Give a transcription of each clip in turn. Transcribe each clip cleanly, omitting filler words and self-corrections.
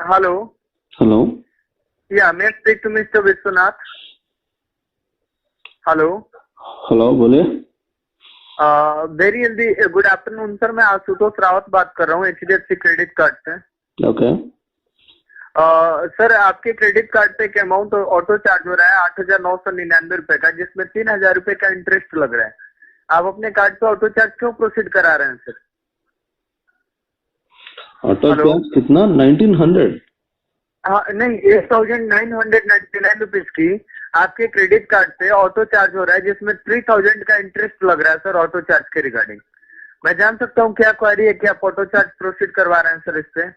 Hello. Hello. Yeah, may I speak to Mr. Vishwanath? Hello. Hello बोलिए। Very healthy good afternoon sir, मैं आशुतोष रावत बात कर रहा हूँ HDFC क्रेडिट कार्ड से। ओके। सर आपके क्रेडिट कार्ड पे एक अमाउंट ऑटो चार्ज हो रहा है 8,999 रुपए का, जिसमें 3,000 रुपए का इंटरेस्ट लग रहा है। आप अपने कार्ड पे ऑटो चार्ज क्यों प्रोसीड करा रहे हैं सर? ऑटो चार्ज कितना? 1900? हाँ नहीं, 8,999 रुपीज की आपके क्रेडिट कार्ड पे ऑटो चार्ज हो रहा है, जिसमें 3,000 का इंटरेस्ट लग रहा है सर ऑटो चार्ज के रिगार्डिंग। मैं जान सकता हूँ क्या क्वेरी है कि आप ऑटो चार्ज प्रोसीड करवा रहे हैं सर इस पे?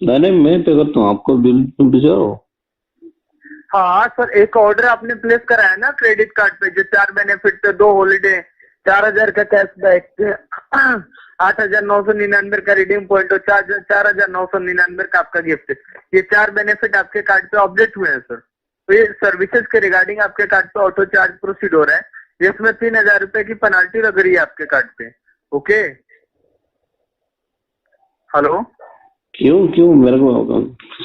नहीं, मैं पे करता हूँ, आपको बिल भेजाओ। हाँ सर, एक ऑर्डर आपने प्लेस कराया ना क्रेडिट कार्ड पे, जो 4 बेनिफिट पे 2 हॉलीडे, 4,000 का कैशबैक, 8,999 का रिडीम पॉइंट और 4,999 का आपका गिफ्ट, ये 4 बेनिफिट आपके कार्ड पे अपडेट हुए हैं सर। तो ये सर्विसेज के रिगार्डिंग आपके कार्ड पे ऑटो चार्ज प्रोसीड हो रहा है, जिसमें 3,000 रुपए की पेनाल्टी लग रही है आपके कार्ड पे। ओके। हेलो। क्यों मेरे को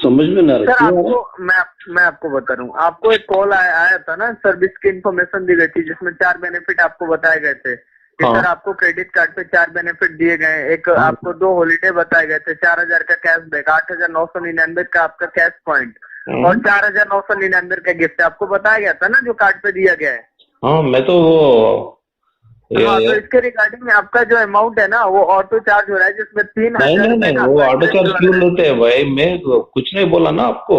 समझ में ना सर आपको मैं आपको बता रहा हूँ, आपको एक कॉल आया था ना, सर्विस की इन्फॉर्मेशन दी गई थी, जिसमें 4 बेनिफिट आपको बताए गए थे कि हाँ। सर आपको क्रेडिट कार्ड पे 4 बेनिफिट दिए गए। एक आपको 2 हॉलीडे बताए गए थे, 4,000 का कैशबैक, 8,999 का आपका कैश पॉइंट और 4,999 का गिफ्ट आपको बताया गया था ना, जो कार्ड पे दिया गया है। हाँ, मैं तो वो हाँ, तो इसके रिगार्डिंग आपका जो अमाउंट है ना, वो ऑटो चार्ज हो रहा है, जिसमें 3,000 रुपए का वो ऑटो चार्ज लग क्यों रहा है। लेते हैं भाई? मैं कुछ नहीं बोला ना आपको।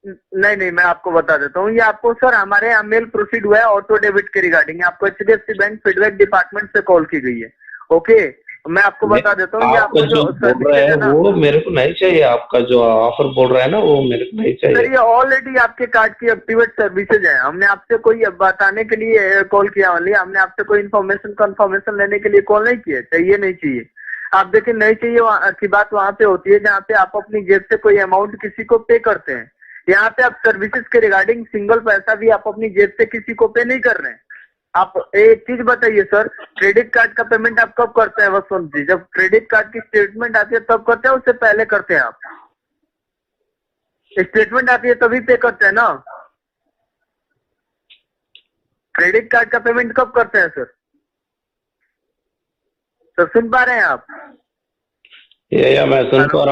नहीं, मैं आपको बता देता हूँ, ये आपको सर हमारे यहाँ मेल प्रोसीड हुआ है ऑटो डेबिट के रिगार्डिंग, आपको HDFC बैंक फीडबैक डिपार्टमेंट से कॉल की गई है। ओके, मैं आपको बता देता हूँ, ये आपको जो बोल रहा है वो मेरे को नहीं चाहिए। आपका जो ऑफर बोल रहा है ना, वो मेरे को नहीं सर चाहिए। ये ऑलरेडी आपके कार्ड की एक्टिवेट सर्विसेज है। हमने आपसे कोई बताने के लिए कॉल किया ओनली, हमने आपसे कोई इन्फॉर्मेशन कंफर्मेशन लेने के लिए कॉल नहीं किया। चाहिए नहीं चाहिए, आप देखिए, नहीं चाहिए की बात वहां पे होती है जहाँ पे आप अपनी जेब से कोई अमाउंट किसी को पे करते हैं। यहाँ पे आप सर्विसेज के रिगार्डिंग सिंगल पैसा भी आप अपनी जेब से किसी को पे नहीं कर रहे हैं। आप एक चीज बताइए सर, क्रेडिट कार्ड का पेमेंट आप कब करते हैं वसंत जी? जब क्रेडिट कार्ड की स्टेटमेंट आती है तब करते हैं, उससे पहले करते हैं? आप स्टेटमेंट आती है तभी पे करते हैं ना? क्रेडिट कार्ड का पेमेंट कब करते हैं सर? तो सुन पा रहे हैं आप? या मैं सुन पा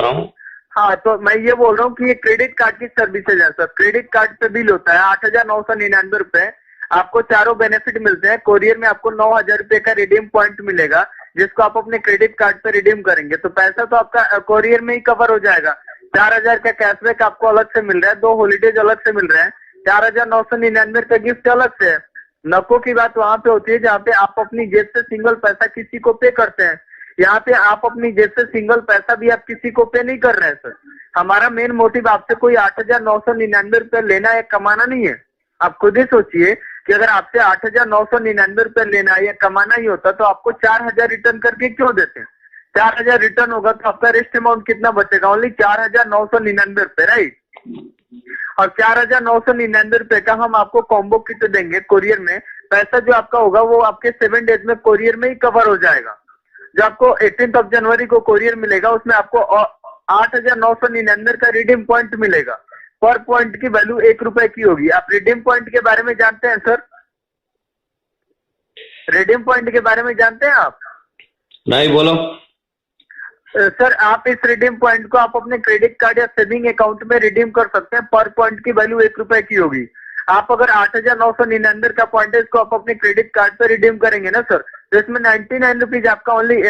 रहा हूँ। हाँ, तो मैं ये बोल रहा हूँ कि ये क्रेडिट कार्ड की सर्विसेज है सर। क्रेडिट कार्ड पे बिल होता है 8,999 रुपए, आपको चारों बेनिफिट मिलते हैं। कोरियर में आपको 9,000 रुपए का रिडीम पॉइंट मिलेगा, जिसको आप अपने क्रेडिट कार्ड पे रिडीम करेंगे, तो पैसा तो आपका कोरियर में ही कवर हो जाएगा। 4,000 का कैशबैक आपको अलग से मिल रहा है, 2 हॉलीडेज अलग से मिल रहे हैं, 4,999 का गिफ्ट अलग से है। नको की बात वहां पे होती है जहाँ पे आप अपनी जेब से सिंगल पैसा किसी को पे करते हैं। यहाँ पे आप अपनी जेब से सिंगल पैसा भी आप किसी को पे नहीं कर रहे हैं सर। हमारा मेन मोटिव आपसे कोई 8,999 रुपए लेना या कमाना नहीं है। आप खुद ही सोचिए कि अगर आपसे 8,999 रुपए लेना या कमाना ही होता तो आपको 4,000 रिटर्न करके क्यों देते हैं? 4,000 रिटर्न होगा तो आपका रेस्ट अमाउंट कितना बचेगा? ओनली 4,999 रुपए, राइट? और 4,999 रुपए का हम आपको कॉम्बो किट देंगे कोरियर में। पैसा जो आपका होगा वो आपके 7 डेज में कोरियर में ही कवर हो जाएगा। जो आपको 18 जनवरी को कोरियर मिलेगा, उसमें आपको 8,999 का रिडीम पॉइंट मिलेगा। पर पॉइंट की वैल्यू 1 रुपए की होगी। आप रिडीम पॉइंट के बारे में जानते हैं सर? रिडीम पॉइंट के बारे में जानते हैं आप? नहीं, बोलो। सर आप इस रिडीम पॉइंट को आप अपने क्रेडिट कार्ड या सेविंग अकाउंट में रिडीम कर सकते हैं। पर पॉइंट की वैल्यू 1 रुपए की होगी। आप अगर 8,999 का पॉइंट है, इसको आप अपने क्रेडिट कार्ड पे रिडीम करेंगे ना सर, तो इसमें 99 रुपीज आपका ओनली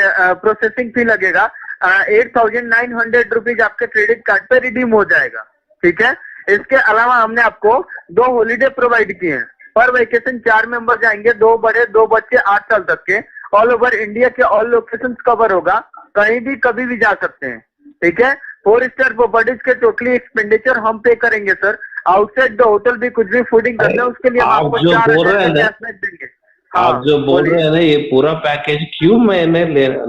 प्रोसेसिंग फी लगेगा। 8,900 रुपीज आपके क्रेडिट कार्ड पे रिडीम हो जाएगा। ठीक है, इसके अलावा हमने आपको 2 हॉलीडे प्रोवाइड किए हैं। पर वेकेशन 4 मेंबर जाएंगे, 2 बड़े 2 बच्चे 8 साल तक के। ऑल ओवर इंडिया के ऑल लोकेशन कवर होगा, कहीं भी कभी भी जा सकते हैं। ठीक है, 4 स्टार प्रॉपर्टीज के टोटली एक्सपेंडिचर हम पे करेंगे सर। आउटसाइड द होटल भी कुछ भी फूडिंग करना है उसके लिए हम आपको 4,000 कैशबैक देंगे। आप जो बोल रहे हैं ना, ये पूरा पैकेज क्यों मैंने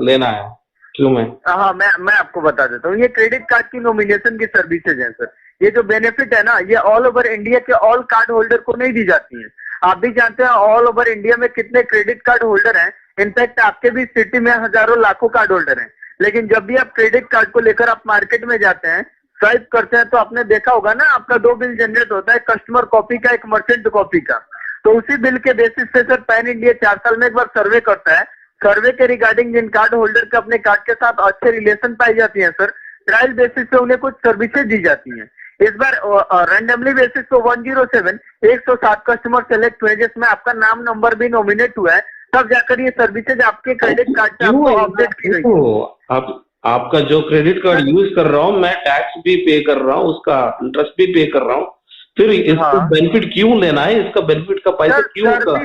लेना है? क्यों हाँ, मैं आपको बता देता हूँ, ये क्रेडिट कार्ड की नॉमिनेशन की सर्विसेज है सर। ये जो बेनिफिट है ना, ये ऑल ओवर इंडिया के ऑल कार्ड होल्डर को नहीं दी जाती है। आप भी जानते हैं ऑल ओवर इंडिया में कितने क्रेडिट कार्ड होल्डर हैं। इनफैक्ट आपके भी सिटी में हजारों लाखों कार्ड होल्डर हैं, लेकिन जब भी आप क्रेडिट कार्ड को लेकर आप मार्केट में जाते हैं, स्वाइप करते हैं, तो आपने देखा होगा ना, आपका 2 बिल जनरेट होता है, कस्टमर कॉपी का, एक मर्चेंट कॉपी का। तो उसी बिल के बेसिस पे सर पैन इंडिया 4 साल में एक बार सर्वे करता है। सर्वे के रिगार्डिंग जिन कार्ड होल्डर के अपने कार्ड के साथ अच्छे रिलेशन पाई जाती है सर, ट्रायल बेसिस पे उन्हें कुछ सर्विसेज दी जाती हैं। इस बार रैंडमली बेसिस पे 107 कस्टमर सेलेक्ट हुए, जिसमें आपका नाम नंबर भी नॉमिनेट हुआ है, तब जाकर ये सर्विसेज आपके क्रेडिट कार्ड पे आपको अपडेट की गई है। आपका जो क्रेडिट कार्ड यूज कर रहा हूँ मैं, टैक्स भी पे कर रहा हूँ, उसका इंटरेस्ट भी पे कर रहा हूँ, फिर इसको बेनिफिट क्यों लेना है? इसका बेनिफिट का पैसा क्यों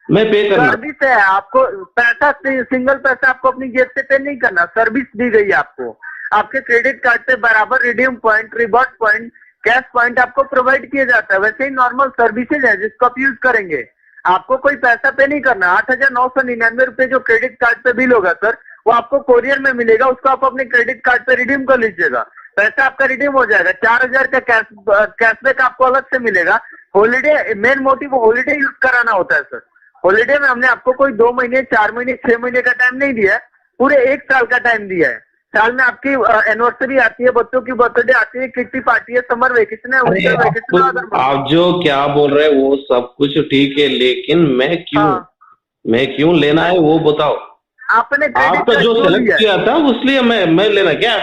मैं पे करना? सर्विस है, आपको पैसा सिंगल पैसा आपको अपनी जेब से पे नहीं करना, सर्विस दी गई है आपको। आपके क्रेडिट कार्ड पे बराबर redeem point, reward point, cash point आपको प्रोवाइड किया जाता है। वैसे ही नॉर्मल सर्विसेज है जिसको आप यूज करेंगे, आपको कोई पैसा पे नहीं करना। 8,999 रुपए जो क्रेडिट कार्ड पे बिल होगा सर, वो आपको कोरियर में मिलेगा, उसको आप अपने क्रेडिट कार्ड पे रिडीम कर लीजिएगा, पैसा आपका रिडीम हो जाएगा। 4,000 का कैशबैक आपको अलग से मिलेगा। Holiday, main motive holiday use कराना होता है सर। हॉलीडे में हमने आपको कोई 2 महीने, 4 महीने, 6 महीने का टाइम नहीं दिया है, पूरे 1 साल का टाइम दिया है। साल में आपकी एनिवर्सरी आती है, बच्चों की बर्थडे आती है, किट्टी पार्टी है, समर वेकेशन है, विंटर वेकेशन। आप जो क्या बोल रहे हैं वो सब कुछ ठीक है, लेकिन मैं क्यों लेना है वो बताओ। आपने आपका जो सेलेक्ट किया था उसलिए मैं लेना क्या?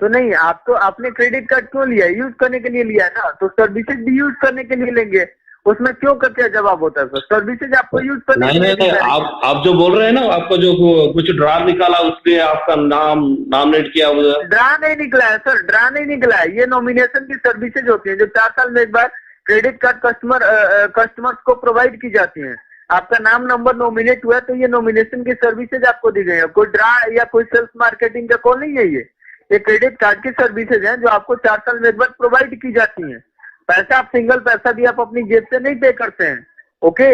तो नहीं, आपको आपने क्रेडिट कार्ड क्यों लिया? यूज करने के लिए लिया है ना, तो सर्विसेज भी यूज करने के लिए लेंगे, उसमें क्यों करके जवाब होता है सर? सर्विसेज आपको यूज करने के लिए नहीं, आप जो बोल रहे हैं ना, आपका जो कुछ ड्रा निकाला उसलिए आपका नाम नॉमिनेट किया, ड्रा नहीं निकला है सर, ड्रा नहीं निकला है। ये नॉमिनेशन की सर्विसेज होती है जो 4 साल में एक बार क्रेडिट कार्ड कस्टमर्स को प्रोवाइड की जाती है। आपका नाम नंबर नॉमिनेट हुआ है तो ये नॉमिनेशन की सर्विसेज आपको दी गई है, कोई ड्रा या कोई सेल्स मार्केटिंग का कॉल नहीं है। ये क्रेडिट कार्ड की सर्विसेज हैं जो आपको 4 साल में एक बार प्रोवाइड की जाती हैं। पैसा आप सिंगल पैसा भी आप अपनी जेब से नहीं पे करते हैं। ओके,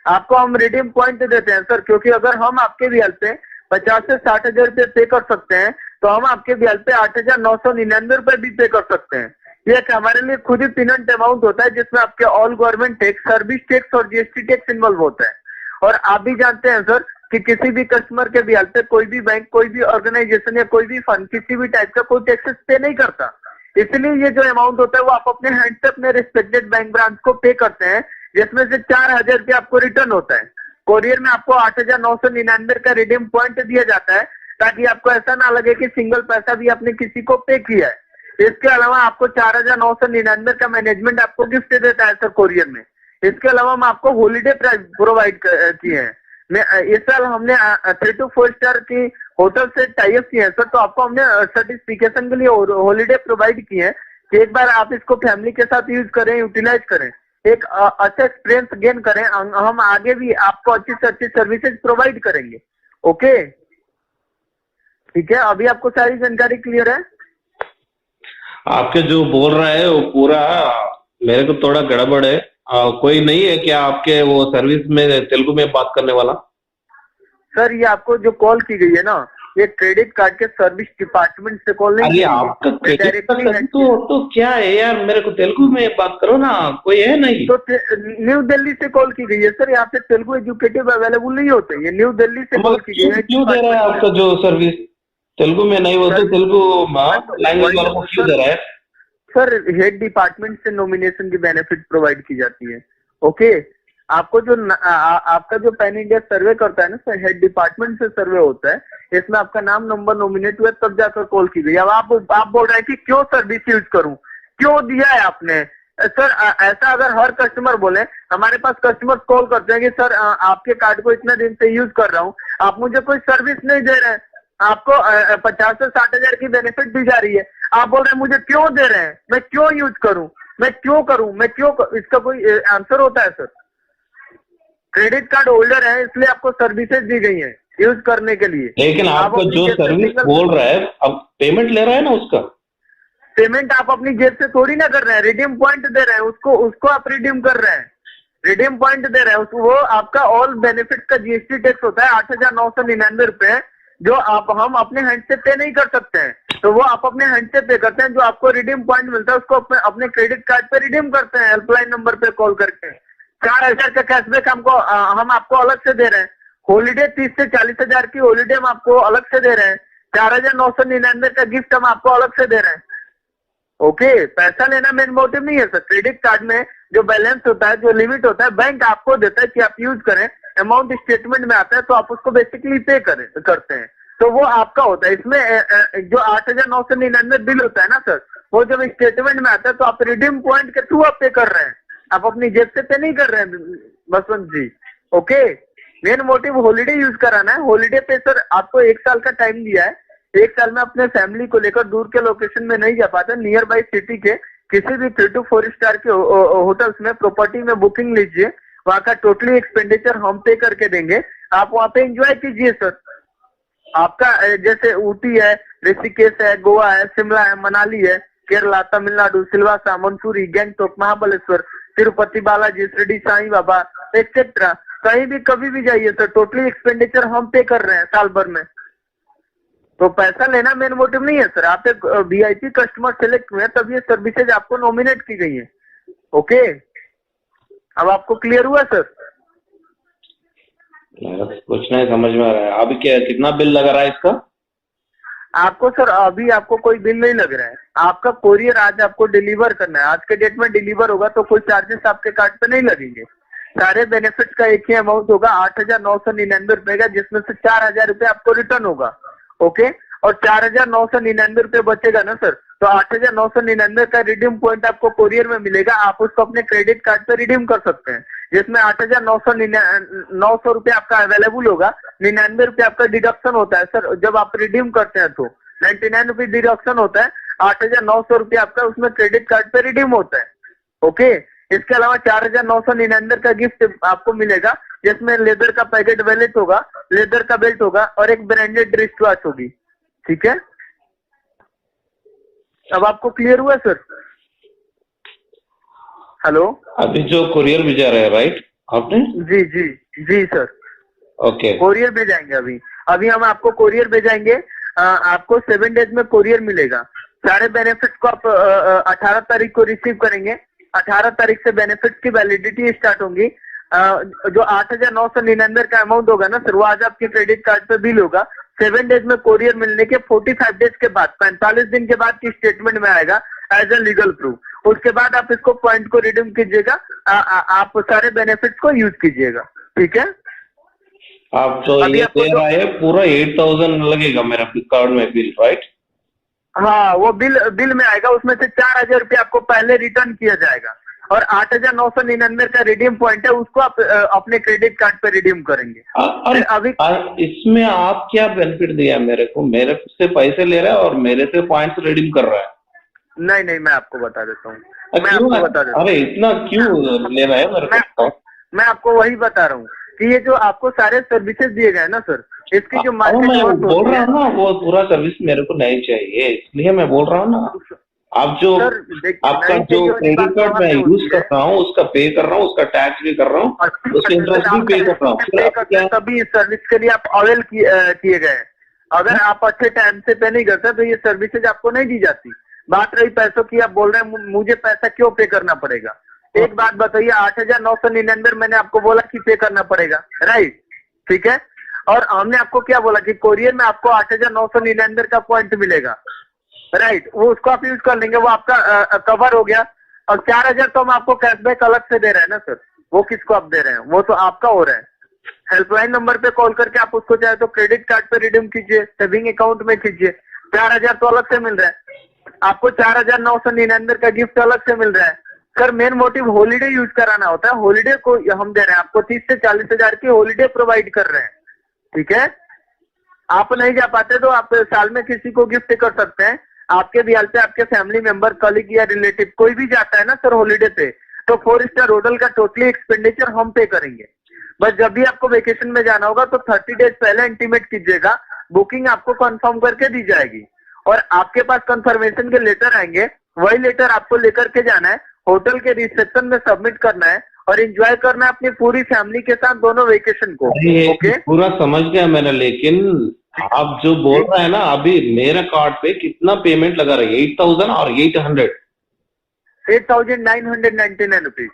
आपको हम रिडीम पॉइंट देते हैं सर, क्योंकि अगर हम आपके ब्याज पे 50 से 60 हजार रुपये पे कर सकते हैं, तो हम आपके ब्याज पे 8,999 रुपए भी पे कर सकते हैं। ये एक हमारे लिए खुद ही पिनंट अमाउंट होता है, जिसमें आपके all government tax, service tax और जीएसटी टैक्स इन्वॉल्व होता है। और आप भी जानते हैं सर कि किसी भी कस्टमर के ब्याज पे कोई भी बैंक, कोई भी ऑर्गेनाइजेशन या कोई भी फंड किसी भी टाइप का कोई टैक्सेस पे नहीं करता। इसलिए ये जो अमाउंट होता है वो आप अपने हैंड से अपने रिस्पेक्टेड बैंक ब्रांच को पे करते हैं, जिसमें से 4,000 रुपये आपको रिटर्न होता है। कोरियर में आपको 8,999 का रिडीम पॉइंट दिया जाता है, ताकि आपको ऐसा ना लगे कि सिंगल पैसा भी आपने किसी को पे किया है। इसके अलावा आपको 4,999 का मैनेजमेंट आपको गिफ्ट देता है सर कोरियर में। इसके अलावा हम आपको हॉलीडे प्राइस प्रोवाइड किए हैं। इस साल हमने 3 to 4 स्टार की होटल से टाई अप किए हैं सर, तो आपको हमने सर्टिफिकेशन के लिए हॉलीडे प्रोवाइड किए हैं कि एक बार आप इसको फैमिली के साथ यूज करें, यूटिलाइज करें, एक अच्छा एक्सपीरियंस गेन करें। हम आगे भी आपको अच्छी से अच्छी सर्विसेज प्रोवाइड करेंगे। ओके, ठीक है, अभी आपको सारी जानकारी क्लियर है? आपके जो बोल रहा है वो पूरा मेरे को थोड़ा गड़बड़ है। कोई नहीं है क्या आपके वो सर्विस में तेलुगु में बात करने वाला? सर ये आपको जो कॉल की गई है ना, ये क्रेडिट कार्ड के सर्विस डिपार्टमेंट से कॉल नहीं की आपका क्रेडिट कार्ड तो क्या है यार, मेरे को तेलुगु में बात करो ना, कोई है नहीं? तो न्यू दिल्ली से कॉल की गई है सर, यहाँ पे तेलुगु एजुकेटिव अवेलेबल नहीं होते, ये न्यू दिल्ली से कॉल की गई है। क्यों दे रहा है आपका जो सर्विस तेलुगु में नहीं हो तो तेलुगु लैंग्वेज वालों को क्यों दे रहा है? सर हेड डिपार्टमेंट से नॉमिनेशन की बेनिफिट प्रोवाइड की जाती है। ओके, आपको जो आपका जो पैन इंडिया सर्वे करता है ना सर, हेड डिपार्टमेंट से सर्वे होता है, इसमें आपका नाम नंबर नॉमिनेट हुआ तब जाकर कॉल की गई। अब आप बोल रहे हैं कि क्यों सर्विस यूज करूं, क्यों दिया है आपने? सर ऐसा अगर हर कस्टमर बोले, हमारे पास कस्टमर कॉल करते हैं कि सर आपके कार्ड को इतना दिन से यूज कर रहा हूँ, आप मुझे कोई सर्विस नहीं दे रहे हैं, आपको 50 से 60 हजार की बेनिफिट दी जा रही है, आप बोल रहे हैं मुझे क्यों दे रहे हैं, मैं क्यों यूज करूं, मैं क्यों करूं, मैं क्यों इसका कोई आंसर होता है सर? क्रेडिट कार्ड होल्डर है इसलिए आपको सर्विसेज दी गई है यूज करने के लिए। लेकिन आपको जो सर्विस बोल रहा है, अब पेमेंट ले रहा है ना, उसका पेमेंट आप अपनी जेब से थोड़ी ना कर रहे हैं, रिडीम पॉइंट दे रहे हैं, उसको आप रिडीम कर रहे हैं, रिडीम पॉइंट दे रहे हैं उसको। वो आपका ऑल बेनिफिट का जीएसटी टैक्स होता है 8,999 रुपए, जो हम अपने हैंड से पे नहीं कर सकते हैं, तो वो आप अपने हैंड से पे करते हैं। जो आपको रिडीम पॉइंट मिलता है उसको अपने क्रेडिट कार्ड पे रिडीम करते हैं, हेल्पलाइन नंबर पे कॉल करके। 4,000 का कैशबैक हम आपको अलग से दे रहे हैं। हॉलीडे 30 से 40 हजार की हॉलीडे हम आपको अलग से दे रहे हैं। 4,999 का गिफ्ट हम आपको अलग से दे रहे हैं। ओके, पैसा लेना मेन मोटिव नहीं है सर। क्रेडिट कार्ड में जो बैलेंस होता है, जो लिमिट होता है, बैंक आपको देता है कि आप यूज करें। अमाउंट स्टेटमेंट में आता है तो आप उसको बेसिकली पे करते हैं, तो वो आपका होता है। इसमें जो 8,999 बिल होता है ना सर, वो जब स्टेटमेंट में आता है तो आप रिडीम पॉइंट के थ्रू आप पे कर रहे हैं, आप अपनी जेब से पे नहीं कर रहे हैं Baswant ji. Okay, main motive holiday use कराना है। हॉलीडे पे सर आपको 1 साल का टाइम दिया है। 1 साल में अपने फैमिली को लेकर दूर के लोकेशन में नहीं जा पाते, नियर बाई सिटी के किसी भी 3 to 4 स्टार के होटल्स में प्रॉपर्टी में बुकिंग लीजिए, वहां का टोटली एक्सपेंडिचर हम पे करके देंगे। आप वहां पे एंजॉय कीजिए सर। आपका जैसे ऊटी है, ऋषिकेश है, गोवा है, शिमला है, मनाली है, केरला, तमिलनाडु, सिलवासा, मंसूरी, गैंगटोक, महाबलेश्वर, तिरुपति बालाजी, शिरडी साईं बाबा एक्सेट्रा, कहीं भी कभी भी जाइए सर, टोटली एक्सपेंडिचर हम पे कर रहे हैं साल भर में। तो पैसा लेना मेन मोटिव नहीं है सर। आप एक वीआईपी कस्टमर सेलेक्ट हुए, तब ये सर्विसेज आपको नॉमिनेट की गई है। ओके, अब आपको क्लियर हुआ सर? कुछ नहीं समझ में आ रहा है। अभी क्या कितना बिल लगा रहा है इसका? आपको सर अभी आपको कोई बिल नहीं लग रहा है। आपका कोरियर आज आपको डिलीवर करना है, आज के डेट में डिलीवर होगा तो कोई चार्जेस आपके कार्ड पे नहीं लगेंगे। सारे बेनिफिट्स का एक ही अमाउंट होगा 8,999 रुपए का, जिसमें से 4,000 रुपए आपको रिटर्न होगा। ओके, और 4,999 रुपए बचेगा ना सर, तो 8,999 का रिडीम पॉइंट आपको कोरियर में मिलेगा। आप उसको अपने क्रेडिट कार्ड पे रिडीम कर सकते हैं, जिसमें 8,900 रुपए आपका अवेलेबल होगा। 99 रुपए आपका डिडक्शन होता है सर जब आप रिडीम करते हैं, तो 99 रुपए डिडक्शन होता है। 8,900 रुपए आपका उसमें क्रेडिट कार्ड पे रिडीम होता है। ओके, इसके अलावा 4,999 का गिफ्ट आपको मिलेगा, जिसमें लेदर का पैकेट वैलेट होगा, लेदर का बेल्ट होगा और एक ब्रांडेड रिस्ट वॉच होगी। ठीक है, अब आपको क्लियर हुआ सर? हेलो, अभी जो कुरियर भेजा रहे हैं राइट आपने? जी जी जी सर, ओके, कोरियर भेजाएंगे अभी। अभी हम आपको कोरियर भेजाएंगे। आपको 7 डेज में कोरियर मिलेगा। सारे बेनिफिट्स को आप 18 तारीख को रिसीव करेंगे। 18 तारीख से बेनिफिट्स की वैलिडिटी स्टार्ट होंगी। जो 8,999 का अमाउंट होगा ना सर, वो आज आपके क्रेडिट कार्ड पे बिल होगा। 7 डेज में कोरियर मिलने के 45 डेज के बाद, 45 दिन के बाद की स्टेटमेंट में आएगा एज ए लीगल प्रूफ। उसके बाद आप इसको पॉइंट को रिडीम कीजिएगा, आप सारे बेनिफिट्स को यूज कीजिएगा। ठीक है, आप तो ये दे रहा है पूरा 8,000 लगेगा मेरा कार्ड में बिल राइट? हाँ, वो बिल में आएगा। उसमें से 4,000 रुपये आपको पहले रिटर्न किया जाएगा और 8,999 का रिडीम पॉइंट है, उसको आप अपने क्रेडिट कार्ड पे रिडीम करेंगे। अभी इसमें आप क्या बेनिफिट दिया मेरे को? मेरे से पैसे ले रहा है और मेरे से पॉइंट्स रिडीम कर रहा है। नहीं नहीं, मैं आपको बता देता हूँ। अरे इतना क्यों ले रहा है मेरे को? मैं आपको वही बता रहा हूँ कि ये जो आपको सारे सर्विसेज दिए गए ना सर, इसकी जो मार्केट मैं बोल रहा हूँ ना, वो पूरा सर्विस मेरे को नहीं चाहिए, इसलिए मैं बोल रहा हूँ ना। आप जो आपका जो क्रेडिट कार्ड मैं यूज कर रहा हूँ उसका पे कर रहा हूँ, उसका टैक्स भी कर रहा हूँ, उसका इंटरेस्ट भी पे कर रहा हूँ। तभी इस सर्विस के लिए आप अवेल किए गए। अगर आप अच्छे टाइम से पे नहीं करते तो ये सर्विसेज आपको नहीं दी जाती। बात रही पैसों की, आप बोल रहे हैं मुझे पैसा क्यों पे करना पड़ेगा। एक बात बताइए, 8,999 मैंने आपको बोला कि पे करना पड़ेगा, राइट? ठीक है, और हमने आपको क्या बोला कि कोरियर में आपको 8,999 का पॉइंट मिलेगा, राइट? वो उसको आप यूज कर लेंगे, वो आपका कवर हो गया। और 4,000 तो हम आपको कैशबैक अलग से दे रहे हैं ना सर, वो किसको आप दे रहे हैं? वो तो आपका हो रहा है। हेल्पलाइन नंबर पे कॉल करके आप उसको चाहे तो क्रेडिट कार्ड पे रिडीम कीजिए, सेविंग अकाउंट में कीजिए। 4,000 तो अलग से मिल रहा है आपको, 4,999 का गिफ्ट अलग से मिल रहा है। Sir main motive holiday use कराना होता है। हॉलीडे को हम दे रहे हैं आपको 30 से 40 हजार की हॉलीडे प्रोवाइड कर रहे हैं। ठीक है, आप नहीं जा पाते तो आप साल में किसी को गिफ्ट कर सकते हैं। आपके बिहार पे आपके फैमिली मेंबर, कलीग या रिलेटिव कोई भी जाता है ना सर हॉलीडे पे, तो 4 स्टार होटल का टोटली एक्सपेंडिचर हम पे करेंगे। बस जब भी आपको वेकेशन में जाना होगा तो 30 डेज पहले इंटीमेट कीजिएगा, बुकिंग आपको कंफर्म करके दी जाएगी और आपके पास कंफर्मेशन के लेटर आएंगे। वही लेटर आपको लेकर के जाना है, होटल के रिसेप्शन में सबमिट करना है और एंजॉय करना है अपनी पूरी फैमिली के साथ दोनों वेकेशन को। ओके, पूरा समझ गया मैंने, लेकिन आप जो बोल रहे हैं ना, अभी मेरे कार्ड पे कितना पेमेंट लगा रहा है? 8,000 और 800? 8,999 रुपीज।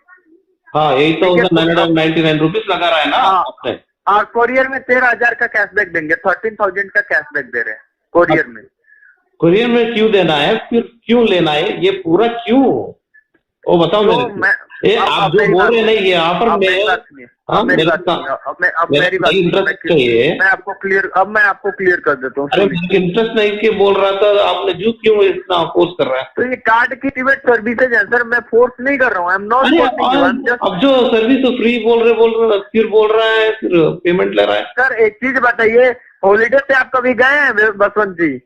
हाँ, 8,999 रुपीज लगा रहा है ना आपने। और कोरियर में 13,000 का कैशबैक देंगे, 13,000 का कैशबैक दे रहे हैं। कोरियर में। कुरियर में क्यों देना है, फिर क्यों लेना है, ये पूरा क्यों, वो बताओ तो मेरे को। ये आप जो बोल रहे नहीं, ये यहाँ पर अब मेरी बात सुनिए, अब मेरी बात सुनिए, अब मेरी बात इंटरेस्ट चाहिए। मैं आपको क्लियर कर देता हूँ। अरे मुझे इंटरेस्ट नहीं के बोल रहा था, आपने जो क्यों इतना फोर्स कर रहा है। तो ये कार्ड की एक्टिवेट सर्विसेज है सर, मैं फोर्स नहीं कर रहा हूँ, आई एम नॉट फोर्सिंग यू। अब जो सर्विस तो फ्री बोल रहे फिर बोल रहा है, फिर पेमेंट ले रहा है। सर एक चीज बताइए, हॉलीडे पे आप कभी गए हैं बसवंत जी?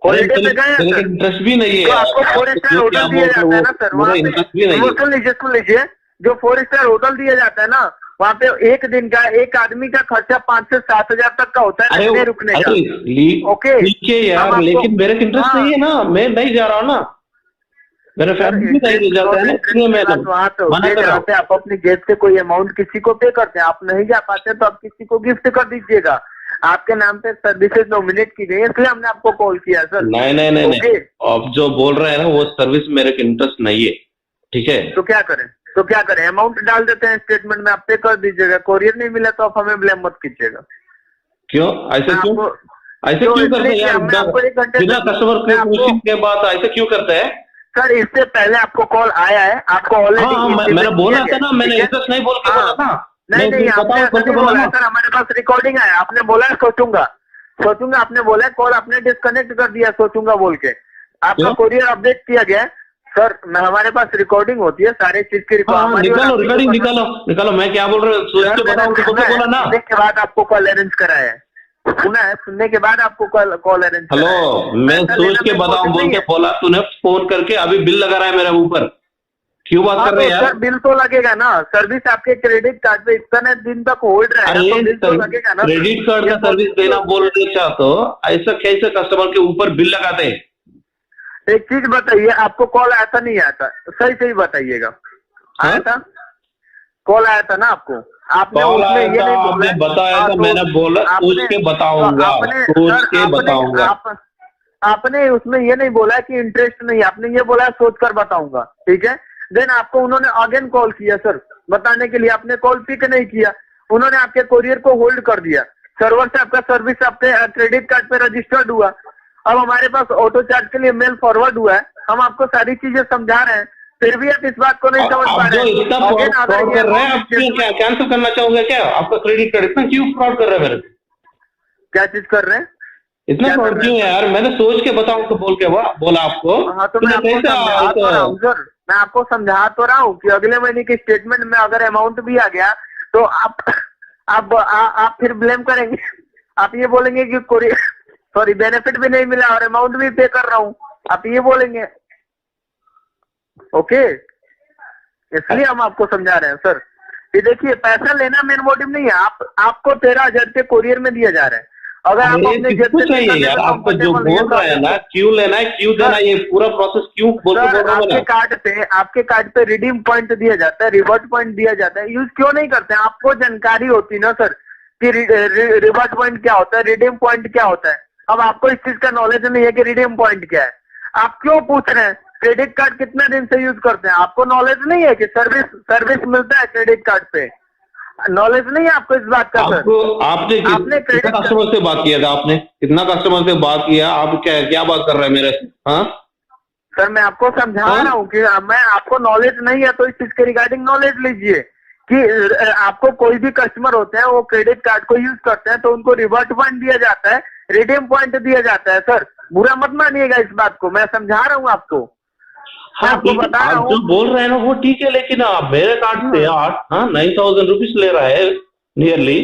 हॉलीडे पे गए हैं सर? इंटरेस्ट भी नहीं है। तो आपको 4 स्टार होटल दिया जाता है ना सर, वहाँ इंटरेस्ट भी नहीं है। सुन लीजिए, जो 4 स्टार होटल दिया जाता है ना, वहाँ पे एक दिन का एक आदमी का खर्चा 5 से 7 हजार तक का होता है रहने रुकने का। ओके ठीक है यार, लेकिन मेरे को इंटरेस्ट नहीं है ना, मैं नहीं जा रहा हूँ ना, मेरा फैमिली भी नहीं जाता है ना, इसलिए मैं वहाँ मना कर रहा हूँ। आप अपनी जेब से कोई अमाउंट किसी को पे करते हैं, आप नहीं जा पाते तो आप किसी को गिफ्ट कर दीजिएगा। आपके नाम पे सर्विसेज नॉमिनेट की गई है, इसलिए हमने आपको कॉल किया सर। नहीं, आप जो बोल रहे हैं ना वो सर्विस मेरे को इंटरेस्ट नहीं है, ठीक है। तो क्या करें, अमाउंट डाल देते हैं स्टेटमेंट में, आप पे कर दीजिएगा। कोरियर नहीं मिला तो आप हमें ब्लेम मत कीजिएगा। क्यों ऐसे क्यों करते हैं यार, बिना कस्टमर के बाद ऐसे क्यों करते हैं सर? इससे पहले आपको कॉल आया है, आपको ऑलरेडी मैंने बोला था ना, मैंने इंटरेस्ट नहीं बोल के बोला था। नहीं आपने नहीं बोला सर, हमारे पास रिकॉर्डिंग है, आपने बोला है सोचूंगा, आपने बोला है, कॉल आपने डिस्कनेक्ट कर दिया सोचूंगा बोल के, आपका कोरियर अपडेट किया गया है सर। हमारे पास रिकॉर्डिंग होती है सारे चीज की। रिकॉर्डिंग निकालो, मैं क्या बोल रहा हूँ सोच के बताओ, बोला ना। सुनने के बाद आपको कॉल अरेंज कराया है, सुना है, सुनने के बाद आपको कॉल अरेंज। हेलो, मैं सोच के बताऊं बोल के बोला, तूने फोन करके अभी बिल लगा रहा है मेरे ऊपर, क्यों बात कर रहे हैं यार? सर बिल तो लगेगा ना, सर्विस आपके क्रेडिट कार्ड पे इतने दिन तक होल्ड रहेगा तो बिल तो लगेगा ना। क्रेडिट कार्ड का सर्विस देना बोल रहे चाहते हो, ऐसा कैसे कस्टमर के ऊपर बिल लगाते हैं? एक चीज बताइए, आपको कॉल आया था नहीं आया था, सही बताइएगा। आया था कॉल, आया था ना आपको? आपने उसमें ये नहीं बोला, बताया था, मैंने बोला सोच के बताऊंगा, आपने उसमें ये नहीं बोला कि इंटरेस्ट नहीं, आपने ये बोला सोच कर बताऊंगा, ठीक है। देन आपको उन्होंने अगेन कॉल किया सर बताने के लिए, आपने कॉल पिक नहीं किया, उन्होंने आपके कोरियर को होल्ड कर दिया, सर्वर से आपका सर्विस आपके क्रेडिट कार्ड पे रजिस्टर्ड हुआ। अब हमारे पास ऑटो चार्ज के लिए मेल फॉरवर्ड हुआ है, हम आपको सारी चीजें समझा रहे हैं, फिर भी आप इस बात को नहीं समझ पा रहे हैं। क्या कैंसिल करना चाहोगे क्या? आपका क्रेडिट कार्ड इतना क्यों फ्रॉड कर रहे हैं मेरे? क्या चीज कर रहे हैं? इतना फ्रॉड क्यों है यार? मैंने सोच के बताऊं तो बोला आपको। हाँ तो मैं आपको समझा तो रहा हूँ कि अगले महीने की स्टेटमेंट में अगर अमाउंट भी आ गया तो आप फिर ब्लेम करेंगे, आप ये बोलेंगे कि सॉरी बेनिफिट भी नहीं मिला और अमाउंट भी पे कर रहा हूँ, आप ये बोलेंगे। ओके, इसलिए हम आपको समझा रहे हैं सर। ये देखिए, पैसा लेना मेन मोटिव नहीं है, आपको 13,000 रुपये कोरियर में दिया जा रहा है। अगर आप अपने जेब से यार, आपको जो बोल रहा है ना, क्यों लेना है, क्यों देना, ये पूरा प्रोसेस क्यों बोल रहा हूँ? आपके कार्ड पे रिडीम पॉइंट दिया जाता है, रिवॉर्ड पॉइंट दिया जाता है, यूज क्यों नहीं करते हैं? आपको जानकारी होती ना सर कि रिवॉर्ड पॉइंट क्या होता है, रिडीम पॉइंट क्या होता है। अब आपको इस चीज का नॉलेज नहीं है कि रिडीम पॉइंट क्या है, आप क्यों पूछ रहे हैं? क्रेडिट कार्ड कितने दिन से यूज करते हैं? आपको नॉलेज नहीं है कि सर्विस मिलता है क्रेडिट कार्ड पे? नॉलेज नहीं है आपको इस बात का? आपने कितना कस्टमर से बात किया था? आपने कितना कस्टमर से बात किया? आप क्या बात कर रहे हैं मेरे से? हाँ सर, मैं आपको समझा रहा हूँ कि मैं आपको नॉलेज नहीं है तो इस चीज के रिगार्डिंग नॉलेज लीजिए कि आपको कोई भी कस्टमर होते हैं वो क्रेडिट कार्ड को यूज करते हैं तो उनको रिवॉर्ड पॉइंट दिया जाता है, रिडीम पॉइंट दिया जाता है। सर बुरा मत मानिएगा इस बात को, मैं समझा रहा हूँ आपको। हाँ, आपको बता रहा हूँ, जो बोल रहे हैं ना वो ठीक है, लेकिन आप मेरे कार्ड से 9,000 रुपीज ले रहा है नियरली,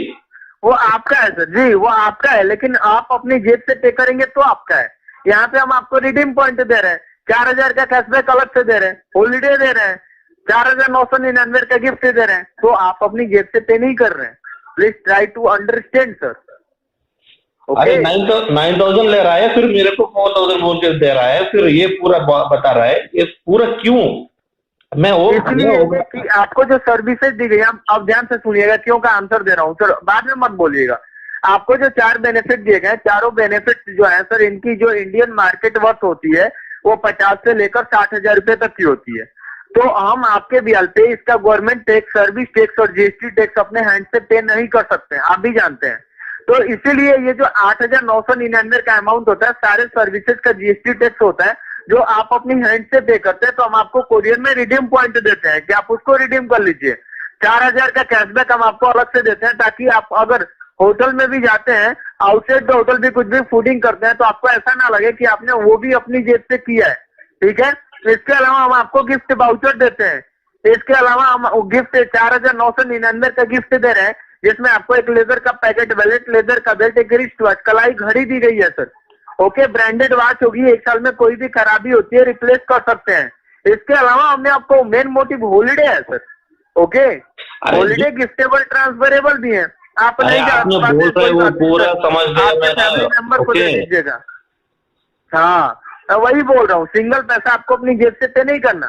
वो आपका है सर जी, वो आपका है, लेकिन आप अपनी जेब से पे करेंगे तो आपका है। यहाँ पे हम आपको रिडीम पॉइंट दे रहे हैं, 4,000 का कैशबैक अलग से दे रहे हैं, हॉलीडे दे रहे हैं, 4,999 का गिफ्ट दे रहे हैं, तो आप अपनी जेब से पे नहीं कर रहे हैं। Please try to understand sir. अरे 9,000 ले रहा है, फिर मेरे को 4,000 बोल के दे रहा है, फिर ये पूरा बता रहा है, ये पूरा क्यों? इसलिए कि आपको जो सर्विसेज दी गई, आप ध्यान से सुनिएगा, क्यों का आंसर दे रहा हूँ सर, बाद में मत बोलिएगा। आपको जो 4 बेनिफिट दिए गए, चारों बेनिफिट जो है सर, इनकी जो इंडियन मार्केट वर्थ होती है वो 50 से लेकर 60,000 रुपए तक की होती है। तो हम आपके ब्याज पे इसका गवर्नमेंट टैक्स, सर्विस टैक्स और जीएसटी टैक्स अपने हैंड से पे नहीं कर सकते, आप भी जानते हैं। तो इसीलिए ये जो 8,999 का अमाउंट होता है सारे सर्विसेज का जीएसटी टैक्स होता है, जो आप अपनी हैंड से पे करते हैं, तो हम आपको कोरियर में रिडीम पॉइंट देते हैं कि आप उसको रिडीम कर लीजिए। 4,000 का कैशबैक हम आपको अलग से देते हैं, ताकि आप अगर होटल में भी जाते हैं, आउटसाइड द होटल भी कुछ भी फूडिंग करते हैं, तो आपको ऐसा ना लगे कि आपने वो भी अपनी जेब से किया है, ठीक है। इसके अलावा हम आपको गिफ्ट वाउचर देते हैं। इसके अलावा हम गिफ्ट 4,999 का गिफ्ट दे रहे हैं, जिसमें आपको एक लेदर का पैकेट, वैलेट, लेदर का बेल्ट, एक रिस्ट वॉच, कलाई घड़ी दी गई है सर। ओके, ब्रांडेड वॉच होगी, 1 साल में कोई भी खराबी होती है रिप्लेस कर सकते हैं। इसके अलावा हमने आपको मेन मोटिव हॉलीडे है सर। ओके, हॉलीडे गिफ्टेबल ट्रांसफरेबल भी है। आप नहीं आपने बोल रहे वो पूरा समझ गया आपके फैमिली मेंबर को दे दीजिएगा। हाँ, मैं वही बोल रहा हूँ, सिंगल पैसा आपको अपनी जेब से पे नहीं करना।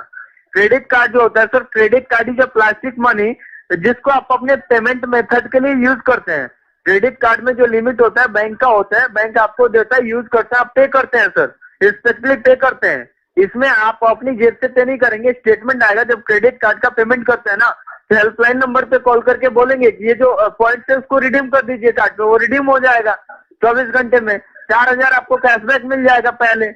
क्रेडिट कार्ड जो होता है sir, credit card is plastic money, जिसको आप अपने पेमेंट मेथड के लिए यूज करते हैं। क्रेडिट कार्ड में जो लिमिट होता है बैंक का होता है, बैंक आपको देता है, यूज करता है, आप पे करते हैं सर, स्पेशली पे करते हैं। इसमें आप अपनी जेब से पे नहीं करेंगे। स्टेटमेंट आएगा जब क्रेडिट कार्ड का पेमेंट करते हैं ना, तो हेल्पलाइन नंबर पे कॉल करके बोलेंगे कि ये जो पॉइंट है उसको रिडीम कर दीजिए कार्ड पे, वो रिडीम हो जाएगा 24 घंटे में। 4,000 आपको कैशबैक मिल जाएगा। पहले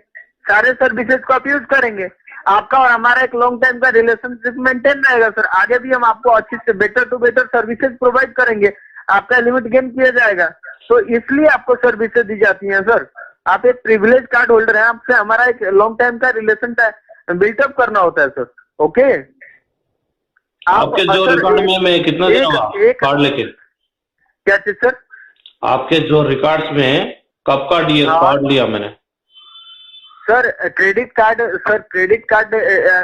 सारे सर्विसेज को आप यूज करेंगे। आपका और हमारा एक लॉन्ग टाइम का रिलेशनशिप मेंटेन रहेगा सर। आगे भी हम आपको अच्छी से better to better services provide करेंगे, आपका लिमिट गेन किया जाएगा। तो इसलिए आपको सर्विसेज दी जाती हैं सर। आप एक प्रिविलेज कार्ड होल्डर हैं, आपसे हमारा एक लॉन्ग टाइम का रिलेशन बिल्टअप करना होता है सर। ओके, आपके जो रिकॉर्ड में मैं कितना दिन हुआ कार्ड लेके? क्या चीज सर? आपके जो रिकॉर्ड्स में कब का कार्ड लिया मैंने? सर क्रेडिट कार्ड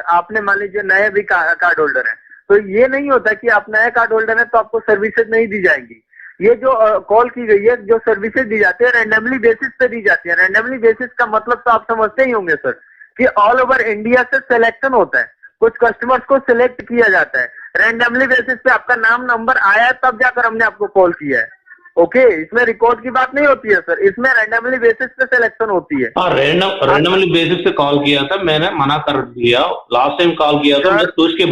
आपने मान लीजिए नए भी कार्ड होल्डर है, तो ये नहीं होता कि आप नया कार्ड होल्डर है तो आपको सर्विसेज नहीं दी जाएंगी। ये जो कॉल की गई है, जो सर्विसेज दी जाती है रैंडमली बेसिस पे दी जाती है। रैंडमली बेसिस का मतलब तो आप समझते ही होंगे सर कि ऑल ओवर इंडिया से सिलेक्शन होता है। कुछ कस्टमर्स को सिलेक्ट किया जाता है रैंडमली बेसिस पे, आपका नाम नंबर आया है तब जाकर हमने आपको कॉल किया है। ओके, इसमें रिकॉर्ड की बात नहीं होती है सर, इसमें रैंडमली बेसिस पे सिलेक्शन होती है। हाँ, रैंडमली बेसिस पे कॉल किया था, मैंने मना कर दिया। लास्ट टाइम कॉल किया था, मैं सोच के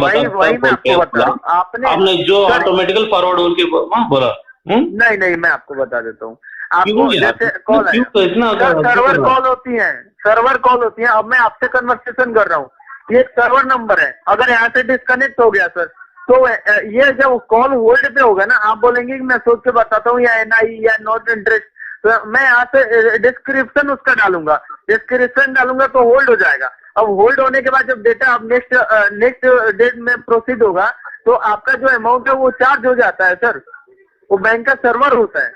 आपने जो ऑटोमेटिकल फॉरवर्ड उनके बोला। नहीं, मैं आपको बता देता हूँ। आपको जैसे कॉल है, सर्वर कॉल होती है। अब मैं आपसे कन्वर्सेशन कर रहा हूँ, ये एक सर्वर नंबर है। अगर यहाँ से डिस्कनेक्ट हो गया सर, तो ये जब कॉल होल्ड पे होगा ना, आप बोलेंगे कि मैं सोच के बताता हूँ या एनआई या नॉट इंटरेस्ट, तो मैं यहाँ से डिस्क्रिप्शन उसका डालूंगा तो होल्ड हो जाएगा। अब होल्ड होने के बाद जब डेटा अब नेक्स्ट डेट में प्रोसीड होगा, तो आपका जो अमाउंट है वो चार्ज हो जाता है सर। वो बैंक का सर्वर होता है।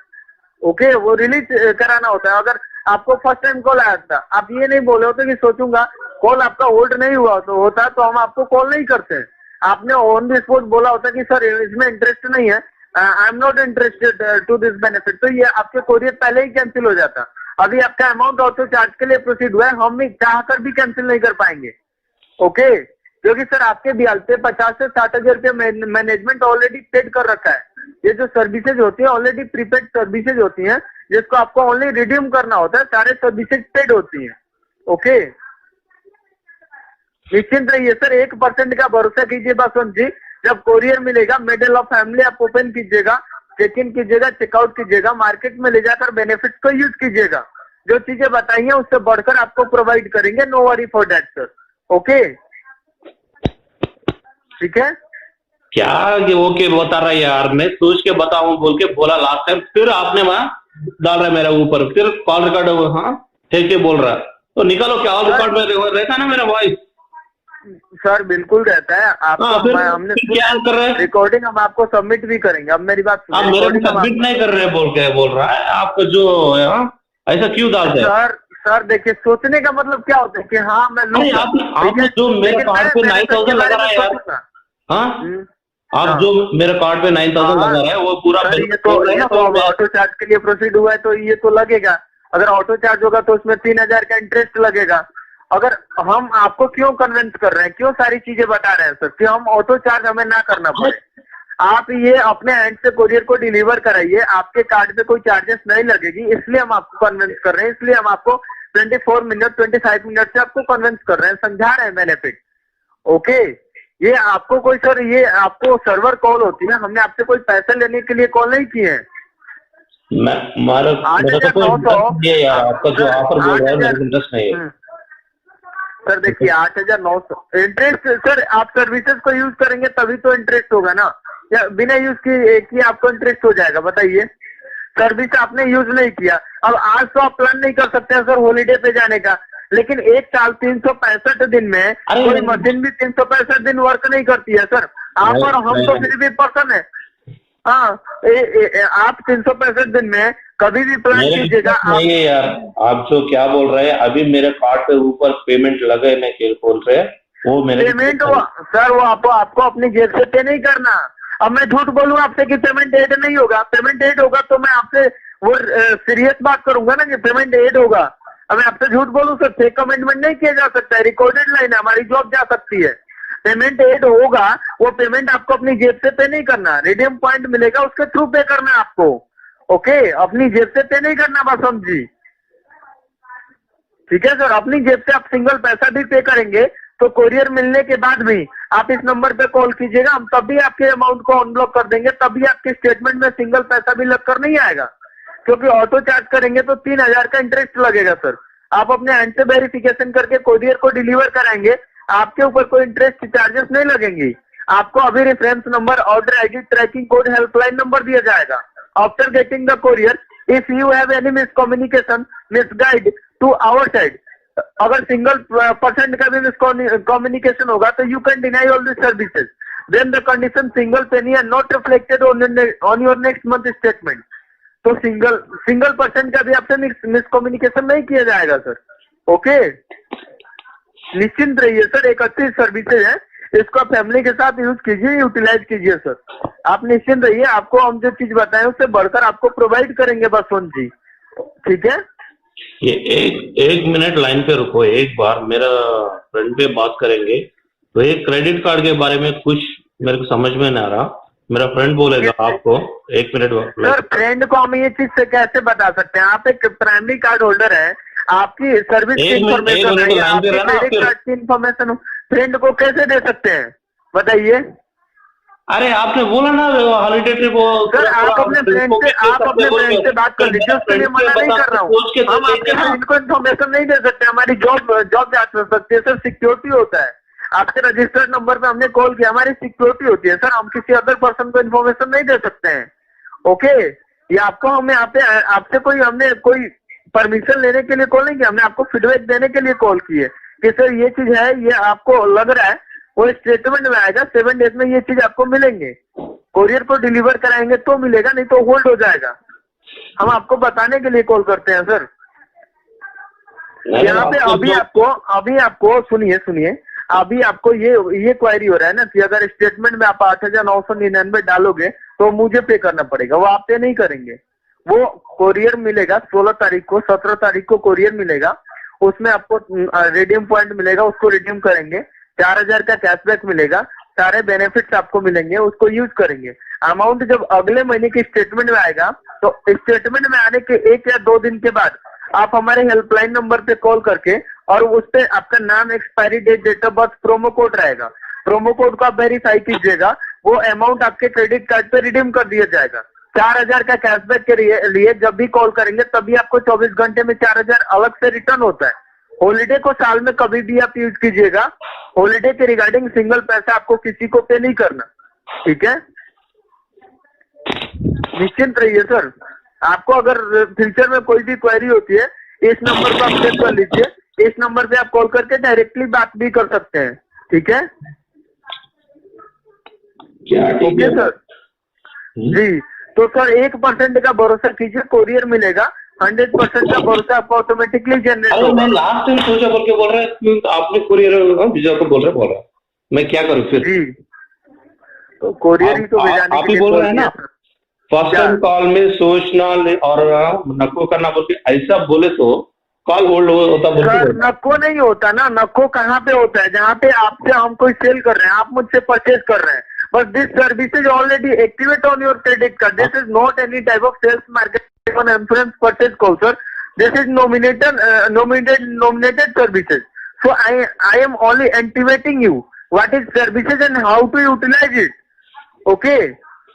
ओके, वो रिलीज कराना होता है। अगर आपको फर्स्ट टाइम कॉल आया था, आप ये नहीं बोले होते कि सोचूंगा कॉल आपका होल्ड नहीं हुआ तो हम आपको कॉल नहीं करते। आपने ऑन द स्पॉट बोला होता कि सर इसमें इंटरेस्ट नहीं है, I am not interested to this benefit, तो ये आपके कोरियर पहले ही कैंसिल हो जाता। अभी आपका अमाउंट ऑटो चार्ज के लिए प्रोसीड हुआ है, हम भी चाहकर भी कैंसिल नहीं कर पाएंगे। ओके, क्योंकि सर आपके ब्याज पे 50 से 60,000 रुपये मैनेजमेंट ऑलरेडी पेड कर रखा है। ये जो सर्विसेज होती है ऑलरेडी प्रीपेड सर्विसेज होती हैं, जिसको आपको ओनली रिडीम करना होता है। सारे सर्विसेज पेड होती हैं। ओके, निश्चिंत रहिए सर, 1% का भरोसा कीजिए बसवंत जी। जब कोरियर मिलेगा, मिडिल ऑफ फैमिली आप ओपन कीजिएगा, चेक इन कीजिएगा, चेकआउट कीजिएगा, मार्केट में ले जाकर बेनिफिट्स को यूज कीजिएगा। जो चीजें बताई हैं उससे बढ़कर आपको प्रोवाइड करेंगे, no worry for that sir. Okay, ठीक है। क्या ये ओके बता रहा है यार, मैं सोच के बताऊं बोल के बोला लास्ट टाइम, फिर आपने वहां डाल रहा है मेरे ऊपर, फिर कॉल रिकॉर्ड हाँ ठीक है बोल रहा है, तो निकालो क्या कॉल रिकॉर्ड में रहता है ना मेरा वॉइस? सर बिल्कुल रहता है। आपको हमने क्या कर रहे हैं, रिकॉर्डिंग हम आपको सबमिट भी करेंगे। अब मेरी बात आप मेरे को सबमिट नहीं कर रहे बोल रहा है आपको जो ऐसा क्यों डालते हैं? सर देखिए, सोचने का मतलब क्या होता है कि हाँ मैं आपने जो मेरे कार्ड पे 9,000 लगा रहा है यार, हाँ आप जो मेरे कार्ड पे 9,000 लगा रहा है वो पूरा ऑटो चार्ज के लिए प्रोसीड हुआ है, तो ये तो लगेगा। अगर ऑटो चार्ज होगा तो उसमें 3,000 का इंटरेस्ट लगेगा। अगर हम आपको क्यों कन्विंस कर रहे हैं, क्यों सारी चीजें बता रहे हैं सर, कि हम ऑटो चार्ज हमें ना करना पड़े। आप ये अपने एंड से कोरियर को डिलीवर कराइए, आपके कार्ड पे कोई चार्जेस नहीं लगेगी, इसलिए हम आपको कन्विंस कर रहे हैं। इसलिए हम आपको 24 मिनट 25 मिनट से आपको कन्विंस कर रहे हैं, समझा रहे हैं बेनिफिट। ओके, ये आपको कोई सर, ये आपको सर्वर कॉल होती है, हमने आपसे कोई पैसे लेने के लिए कॉल नहीं किए हैं। मेरे को तो इंटरेस्ट नहीं है यार, आपका जो ऑफर बोल रहा है मेरे को इंटरेस्ट नहीं है। सर देखिए 8,900 इंटरेस्ट सर, आप सर्विसेज को यूज करेंगे तभी तो इंटरेस्ट होगा ना, या बिना यूज किए आपको इंटरेस्ट हो जाएगा बताइए। सर्विस आपने यूज नहीं किया, अब आज तो आप प्लान नहीं कर सकते हैं सर हॉलीडे पे जाने का, लेकिन एक साल 365 दिन में कोई मशीन भी 365 दिन वर्क नहीं करती है सर। आप और हम तो फिर भी पर्सन है। हाँ आप 365 दिन में कभी भी प्लान कीजिएगा। नहीं है यार, आप जो क्या बोल रहे हैं, अभी मेरे कार्ड पे ऊपर पेमेंट लगे मैं क्या बोल रहे हैं, वो मेरे पेमेंट सर वो आपको अपनी जेब से पे नहीं करना। अब मैं झूठ बोलूं आपसे कि पेमेंट एड नहीं होगा, पेमेंट एड होगा तो मैं आपसे वो सीरियस बात करूंगा ना कि पेमेंट एड होगा। अब मैं आपसे झूठ बोलूं सर, फेक कमिटमेंट नहीं किया जा सकता है, रिकॉर्डेड लाइन है, हमारी जॉब जा सकती है। पेमेंट एड होगा, वो पेमेंट आपको अपनी जेब से पे नहीं करना, रिडीम पॉइंट मिलेगा उसके थ्रू पे करना है आपको। ओके, अपनी जेब से पे नहीं करना, बस समझी। ठीक है सर, अपनी जेब से आप सिंगल पैसा भी पे करेंगे तो कोरियर मिलने के बाद भी आप इस नंबर पे कॉल कीजिएगा, हम तभी आपके अमाउंट को अनब्लॉक कर देंगे, तभी आपके स्टेटमेंट में सिंगल पैसा भी लग कर नहीं आएगा, क्योंकि ऑटो चार्ज करेंगे तो 3,000 का इंटरेस्ट लगेगा सर। आप अपने एंड से वेरिफिकेशन करके कोरियर को डिलीवर कराएंगे, आपके ऊपर कोई इंटरेस्ट चार्जेस नहीं लगेंगे। आपको अभी reference number, order ID, tracking code, helpline number दिया जाएगा। After getting the courier, if you have any miscommunication, misguide to our side, अगर सिंगल % का भी मिसकम्युनिकेशन होगा तो you can deny all this services, then the condition single penny are not reflected on your next month statement. तो single % का भी आपसे miscommunication नहीं किया जाएगा सर। ओके, निश्चिंत रहिए सर, एक अच्छी सर्विसेज है, इसको फैमिली के साथ यूज कीजिए, यूटिलाइज कीजिए सर। आप निश्चिंत रहिए, आपको हम जो चीज बताएं उससे बढ़कर आपको प्रोवाइड करेंगे बसवंत जी। ठीक है, ये एक मिनट लाइन पे रुको, एक बार मेरा फ्रेंड पे बात करेंगे। तो एक क्रेडिट कार्ड के बारे में कुछ मेरे को समझ में नहीं आ रहा, मेरा फ्रेंड बोलेगा आपको। एक मिनट सर, फ्रेंड को हम ये चीज से कैसे बता सकते हैं? आप एक प्राइमरी कार्ड होल्डर है, आपकी सर्विस की इंफॉर्मेशन है, आपकी क्रेडिट कार्ड की इंफॉर्मेशन फ्रेंड को कैसे दे सकते हैं बताइए? अरे आपने बोला ना हॉलीडे ट्रिप सर, आप अपने फ्रेंड से बात कर लीजिए, उसके लिए मना नहीं कर रहा हूँ। हम आपके फ्रेंड को इन्फॉर्मेशन नहीं दे सकते, हमारी जॉब जा सकती है सर, सिक्योरिटी होता है। आपके रजिस्टर्ड नंबर पे हमने कॉल किया, हमारी सिक्योरिटी होती है सर, हम किसी अदर पर्सन को इन्फॉर्मेशन नहीं दे सकते हैं। ओके, ये आपको हमें आपसे हमने कोई परमिशन लेने के लिए कॉल नहीं किया, हमने आपको फीडबैक देने के लिए कॉल की है कि सर ये चीज है, ये आपको लग रहा है, वो स्टेटमेंट में आएगा, 7 डेज में ये चीज आपको मिलेंगे। कोरियर को डिलीवर कराएंगे तो मिलेगा, नहीं तो होल्ड हो जाएगा। हम आपको बताने के लिए कॉल करते हैं सर। यहाँ पे अभी आपको सुनिए, अभी आपको ये क्वायरी हो रहा है ना कि अगर स्टेटमेंट में आप 8,999 डालोगे तो मुझे पे करना पड़ेगा, वो आप पे नहीं करेंगे। वो कोरियर मिलेगा 16 तारीख को, 17 तारीख को कोरियर मिलेगा, उसमें आपको रिडीम पॉइंट मिलेगा, उसको रिडीम करेंगे, 4,000 का कैशबैक मिलेगा, सारे बेनिफिट्स आपको मिलेंगे, उसको यूज करेंगे। अमाउंट जब अगले महीने की स्टेटमेंट में आएगा तो स्टेटमेंट में आने के 1 या 2 दिन के बाद आप हमारे हेल्पलाइन नंबर पे कॉल करके, और उस पे आपका नाम, expiry date, date of birth, promo code रहेगा, प्रोमो कोड को आप वेरीफाई कीजिएगा, वो अमाउंट आपके क्रेडिट कार्ड पे रिडीम कर दिया जाएगा। 4,000 का कैशबैक के लिए जब भी कॉल करेंगे तभी आपको 24 घंटे में 4,000 अलग से रिटर्न होता है। हॉलीडे को साल में कभी भी आप यूज कीजिएगा, हॉलीडे के रिगार्डिंग सिंगल पैसा आपको किसी को पे नहीं करना। ठीक है, निश्चिंत रहिए सर। आपको अगर फ्यूचर में कोई भी क्वेरी होती है, इस नंबर को आप सेव कर लीजिए, इस नंबर पे आप कॉल करके डायरेक्टली बात भी कर सकते हैं। ठीक है, ठीक है सर जी। तो सर 1% का भरोसा कीजिए, कोरियर मिलेगा, 100% का भरोसा आपको ऑटोमेटिकली जनरेट होगा। मैं लास्ट टाइम सोचा बोल के बोल रहा है, आपने कोरियर भेजा को बोल रहा है, मैं क्या करूँ फिर? जी, तो कोरियर ही तो भेजाने आप ही बोल रहे हैं ना, फर्स्ट टाइम कॉल में सोचना और नको करना बोल के ऐसा बोले तो कॉल होल्ड होता बोल सर, नको नहीं होता ना, नको कहाँ पे होता है? जहाँ पे आपसे हम कोई सेल कर रहे हैं, आप मुझसे परचेज कर रहे हैं, but this service is already activate on your credit card, this is not any type of sales marketing on influence purchase call sir, this is nominated services, so I am only intimating you what is services and how to utilize it. Okay,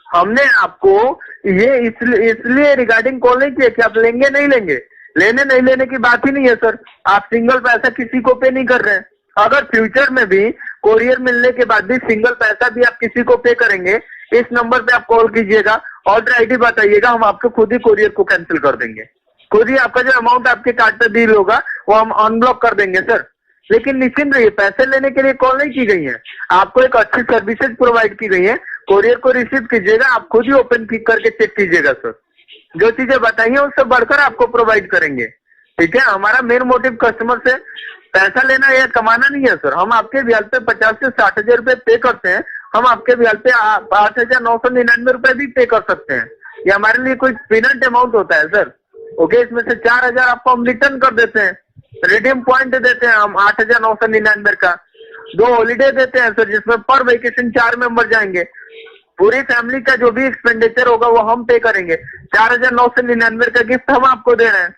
हमने आपको ये इसलिए regarding call नहीं किया कि आप लेंगे नहीं लेंगे, लेने नहीं लेने की बात ही नहीं है सर। आप सिंगल पैसा किसी को पे नहीं कर रहे हैं। अगर फ्यूचर में भी कोरियर मिलने के बाद भी सिंगल पैसा भी आप किसी को पे करेंगे, इस नंबर पे आप कॉल कीजिएगा, ऑर्डर आईडी बताइएगा, हम आपको खुद ही कोरियर को कैंसिल कर देंगे। खुद ही आपका जो अमाउंट आपके कार्ड पे बिल होगा वो हम अनब्लॉक कर देंगे सर। लेकिन निश्चिंत रहिए, पैसे लेने के लिए कॉल नहीं की गई है, आपको एक अच्छी सर्विसेज प्रोवाइड की गई है। कोरियर को रिसीव कीजिएगा, आप खुद ही ओपन करके चेक कीजिएगा सर। जो चीजें बताई हैं उससे बढ़कर आपको प्रोवाइड करेंगे, ठीक है। हमारा मेन मोटिव कस्टमर से पैसा लेना या कमाना नहीं है सर। हम आपके ब्याज पे 50 से 60 हजार रुपए पे करते हैं, हम आपके ब्याज पे 8,999 रुपए भी पे कर सकते हैं। ये हमारे लिए कोई पीनट अमाउंट होता है सर। ओके, इसमें से 4,000 आपको हम रिटर्न कर देते हैं, रिडीम पॉइंट देते हैं हम 8,999 का। 2 हॉलीडे देते हैं सर, जिसमें पर वेकेशन 4 मेंबर जाएंगे। पूरी फैमिली का जो भी एक्सपेंडिचर होगा वो हम पे करेंगे। 4,999 का गिफ्ट हम आपको दे रहे हैं।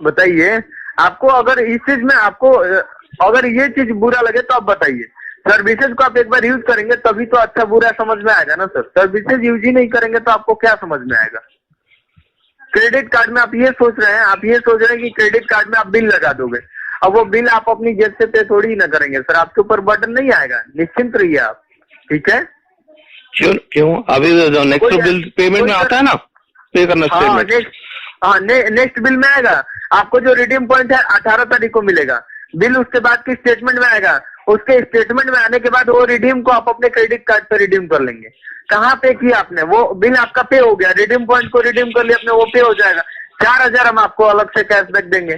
बताइए, आपको अगर इस चीज में आपको अगर ये चीज बुरा लगे तो आप बताइए। सर्विसेज को आप एक बार यूज करेंगे तभी तो अच्छा बुरा समझ में आएगा ना सर। सर्विसेज यूज ही नहीं करेंगे तो आपको क्या समझ में आएगा। क्रेडिट कार्ड में आप ये सोच रहे हैं कि क्रेडिट कार्ड में आप बिल लगा दोगे। अब वो बिल आप अपनी जेब से पे थोड़ी ही ना करेंगे सर, आपके ऊपर बर्डन नहीं आएगा, निश्चिंत रहिए आप, ठीक है। क्यों अभी जो नेक्स्ट बिल पेमेंट में आता है ना, पे करना नेक्स्ट बिल में आएगा। आपको जो रिडीम पॉइंट है 18 तारीख को मिलेगा, बिल उसके बाद की स्टेटमेंट में आएगा। उसके स्टेटमेंट में आने के बाद वो रिडीम को आप अपने क्रेडिट कार्ड पे रिडीम कर लेंगे। कहाँ पे किया आपने, वो बिल आपका पे हो गया, रिडीम पॉइंट को रिडीम कर लिया आपने, वो पे हो जाएगा। 4,000 हम आपको अलग से कैशबैक देंगे।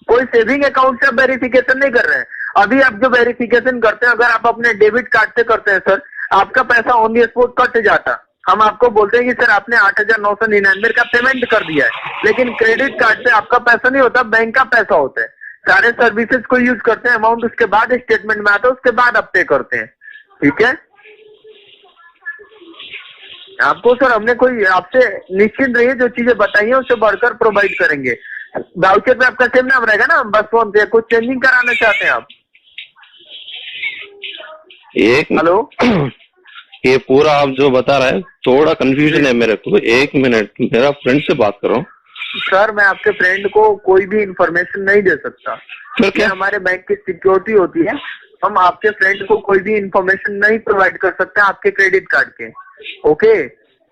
कोई सेविंग अकाउंट से आप वेरिफिकेशन नहीं कर रहे हैं। अभी आप जो वेरिफिकेशन करते हैं, अगर आप अपने डेबिट कार्ड से करते हैं सर, आपका पैसा ऑन द स्पॉट कट जाता। हम आपको बोलते हैं कि सर आपने 8,999 का पेमेंट कर दिया है, लेकिन क्रेडिट कार्ड से आपका पैसा नहीं होता, बैंक का पैसा होता है। सारे सर्विसेज को यूज करते हैं, अमाउंट उसके बाद स्टेटमेंट में आता है, उसके बाद आप पे करते हैं, ठीक है। आपको सर हमने कोई आपसे निश्चिंत रहिए, जो चीजें बताई हैं उससे बढ़कर प्रोवाइड करेंगे। वाउचर पे आपका सेम नाम रहेगा ना, बस फोन पे कुछ चेंजिंग कराना चाहते हैं आप? हेलो, ये पूरा आप जो बता रहे हैं थोड़ा कंफ्यूजन है मेरे को। 1 मिनट, मेरा फ्रेंड से बात करो। सर मैं आपके फ्रेंड को कोई भी इंफॉर्मेशन नहीं दे सकता, क्योंकि हमारे बैंक की सिक्योरिटी होती है। हम आपके फ्रेंड को कोई भी इंफॉर्मेशन नहीं प्रोवाइड कर सकते आपके क्रेडिट कार्ड के। ओके,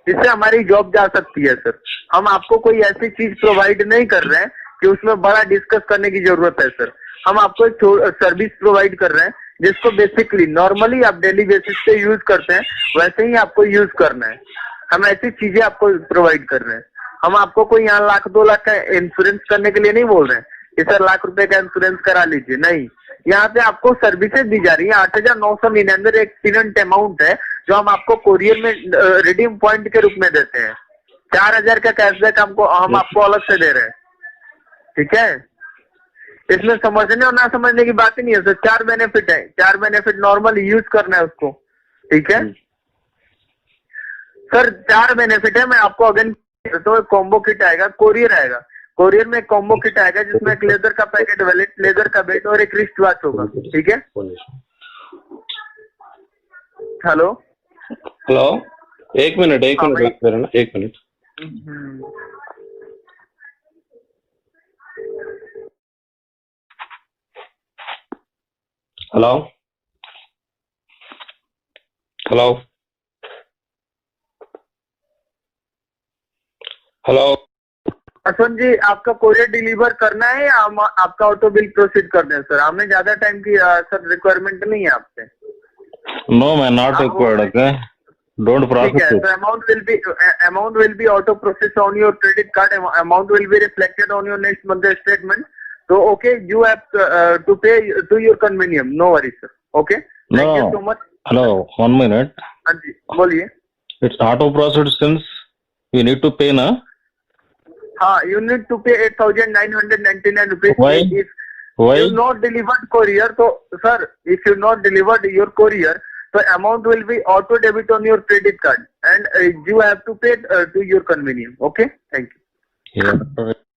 इससे हमारी जॉब जा सकती है सर। हम आपको कोई ऐसी चीज प्रोवाइड नहीं कर रहे हैं कि उसमें बड़ा डिस्कस करने की जरूरत है सर। हम आपको एक सर्विस प्रोवाइड कर रहे हैं जिसको बेसिकली नॉर्मली आप डेली बेसिस पे यूज करते हैं, वैसे ही आपको यूज करना है। हम ऐसी चीजें आपको प्रोवाइड कर रहे हैं। हम आपको कोई यहाँ 1,00,000-2 लाख का इंश्योरेंस करने के लिए नहीं बोल रहे हैं कि सर 1,00,000 रुपए का इंश्योरेंस करा लीजिए, नहीं। यहाँ पे आपको सर्विसेज दी जा रही है। 8,999 एक पेमेंट अमाउंट है जो हम आपको कोरियर में रिडीम पॉइंट के रूप में देते हैं। 4,000 का कैशबैक हम आपको अलग से दे रहे हैं, ठीक है। इसमें समझने और ना समझने की बात ही नहीं है सर। 4 बेनिफिट है, 4 बेनिफिट नॉर्मल यूज करना है उसको, ठीक है सर। 4 बेनिफिट है। मैं आपको अगेन तो कॉम्बो किट आएगा, कोरियर आएगा। कोरियर में एक कॉम्बो किट आएगा जिसमें एक लेदर का पैकेट, वैलेट, लेदर का बेल्ट और एक रिस्ट वॉच होगा, ठीक है। हेलो 1 मिनट वेट करना, 1 मिनट। हेलो अश्विन जी, आपका कोरियर डिलीवर करना है या हम आपका ऑटो बिल प्रोसीड कर दें सर? हमें ज्यादा टाइम की सर रिक्वायरमेंट नहीं है आपसे। No man, not required, okay, don't process it. Amount will be auto processed on your credit card. Amount will be reflected on your next month statement. So okay, you have to pay to your convenience. No worries sir. Okay. Thank you so much. Hello, 1 minute. हाँ जी बोलिए। It's auto processed since we need to pay na. हाँ, you need to pay 8,999 rupees. Why? If you not delivered courier, so sir, if you not delivered your courier, the amount will be auto debit on your credit card, and you have to pay to your convenience. Okay, thank you. Yeah.